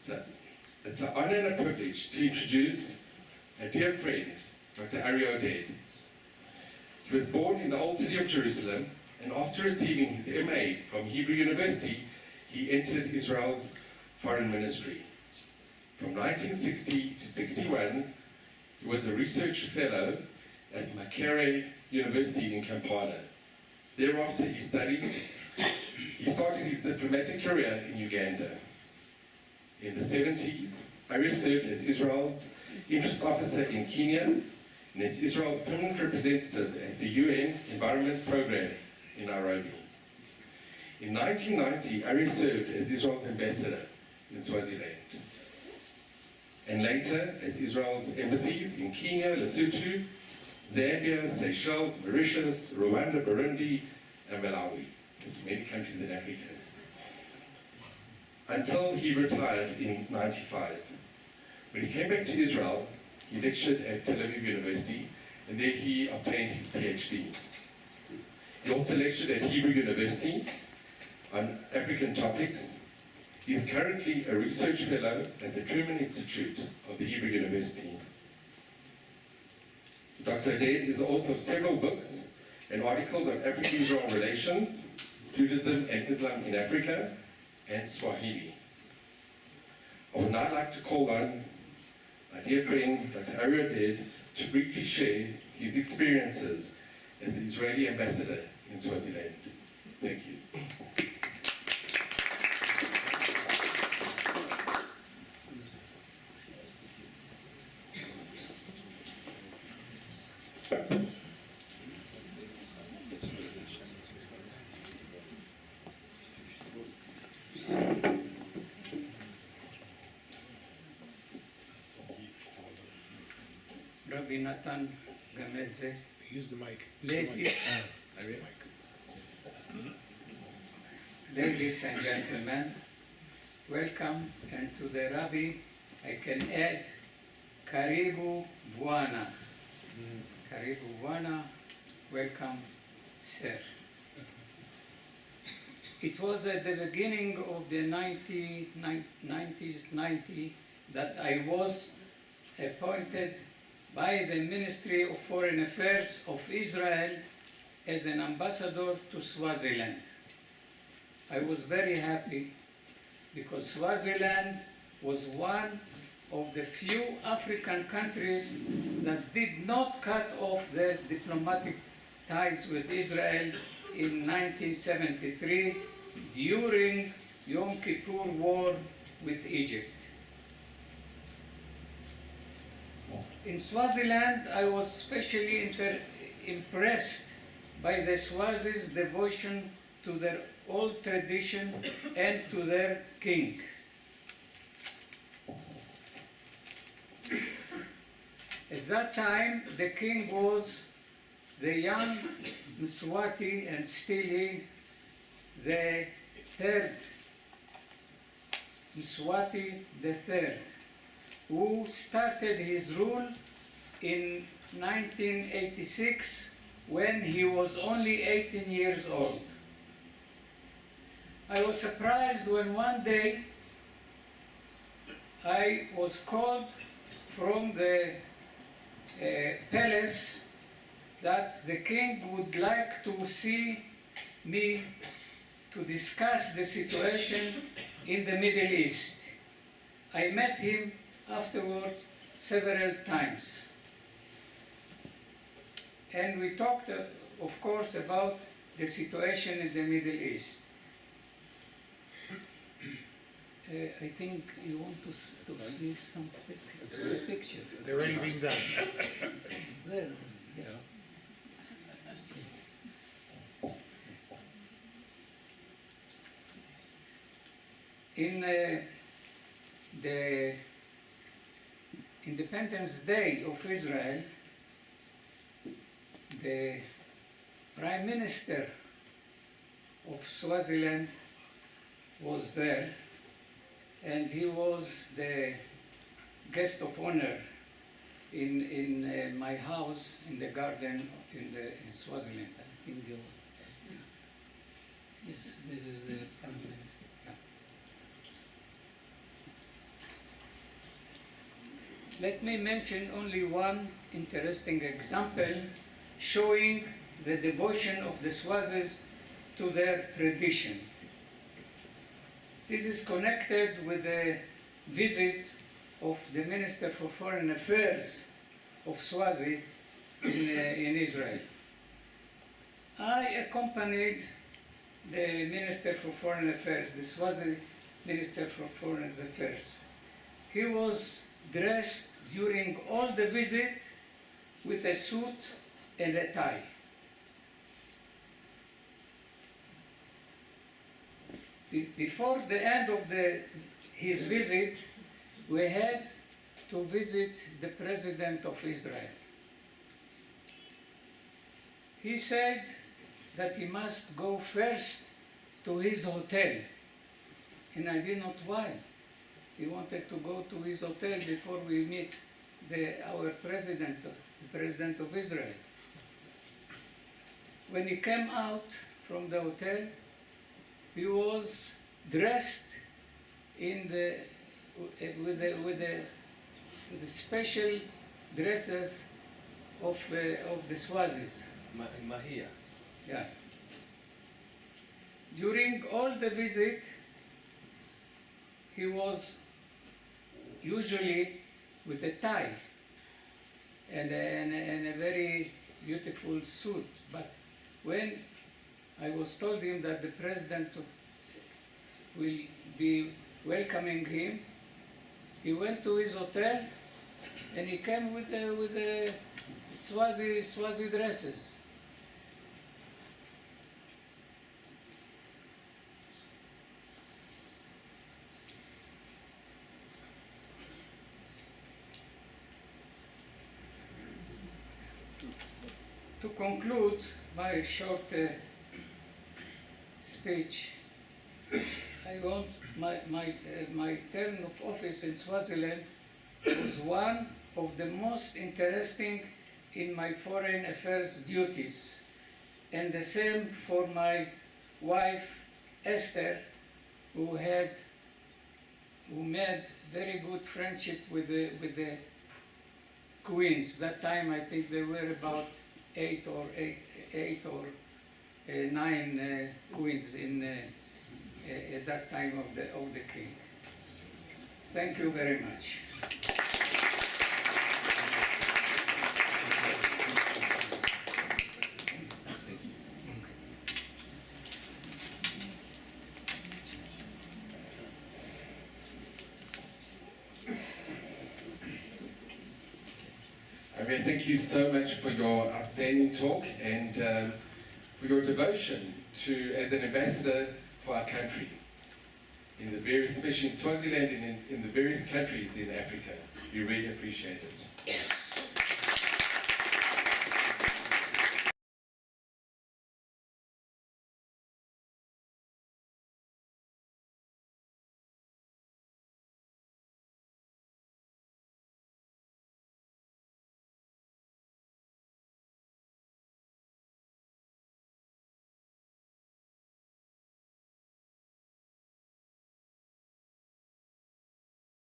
So it's an honor and a privilege to introduce a dear friend, Dr. Arye Oded. He was born in the old city of Jerusalem, and after receiving his MA from Hebrew University, he entered Israel's foreign ministry. From 1960 to 61, he was a research fellow at Makerere University in Kampala. Thereafter, he started his diplomatic career in Uganda. In the 70s, Arye served as Israel's interest officer in Kenya and as Israel's permanent representative at the UN Environment Programme in Nairobi. In 1990, Arye served as Israel's ambassador in Swaziland, and later as Israel's embassies in Kenya, Lesotho, Zambia, Seychelles, Mauritius, Rwanda, Burundi, and Malawi. It's many countries in Africa. Until he retired in 1995. When he came back to Israel, he lectured at Tel Aviv University, and there he obtained his PhD. He also lectured at Hebrew University on African topics. He's currently a research fellow at the Truman Institute of the Hebrew University. Dr. Oded is the author of several books and articles on Africa-Israel relations, Judaism and Islam in Africa, and Swahili. I would now like to call on my dear friend, Dr. Arye Oded, to briefly share his experiences as the Israeli ambassador in Swaziland. Thank you. Rabbi Nathan Gamedze. Use the mic. Ladies and gentlemen, welcome, and to the Rabbi I can add Karibu Bwana. Karibu Bwana, welcome, sir. It was at the beginning of the 90 that I was appointed by the Ministry of Foreign Affairs of Israel as an ambassador to Swaziland. I was very happy because Swaziland was one of the few African countries that did not cut off their diplomatic ties with Israel in 1973 during Yom Kippur War with Egypt. In Swaziland, I was especially impressed by the Swazis' devotion to their old tradition and to their king. At that time, the king was the young Mswati, and still is the third Mswati III, who started his rule in 1986 when he was only 18 years old. I was surprised when one day I was called from the palace that the king would like to see me to discuss the situation in the Middle East. I met him afterwards several times. And we talked, of course, about the situation in the Middle East. I think you want to see some pictures. They're already being done. It's there. Yeah. In the Independence Day of Israel, the Prime Minister of Swaziland was there, and he was the guest of honor in my house in the garden in Swaziland. I think you. Yes, this is the Prime Minister. let me mention only one interesting example showing the devotion of the Swazis to their tradition. This is connected with the visit of the Minister for Foreign Affairs of Swazi in Israel. I accompanied the Minister for Foreign Affairs, the Swazi Minister for Foreign Affairs. He was dressed during all the visit with a suit and a tie. Before the end of his visit, we had to visit the President of Israel. He said that he must go first to his hotel, and I did not know why. He wanted to go to his hotel before we meet our president, the President of Israel. When he came out from the hotel, he was dressed with the special dresses of the Swazis. Mahia. Yeah. During all the visit, he was usually with a tie and a very beautiful suit. But when I was told him that the president will be welcoming him, he went to his hotel and he came with the Swazi dresses. To conclude my short speech, I want my term of office in Swaziland was one of the most interesting in my foreign affairs duties, and the same for my wife Esther, who made very good friendship with the queens. That time I think there were about eight or nine queens at that time of the king. Thank you very much. Arye, thank you so much for your outstanding talk and for your devotion as an ambassador for our country, especially in Swaziland and in the various countries in Africa. We really appreciate it.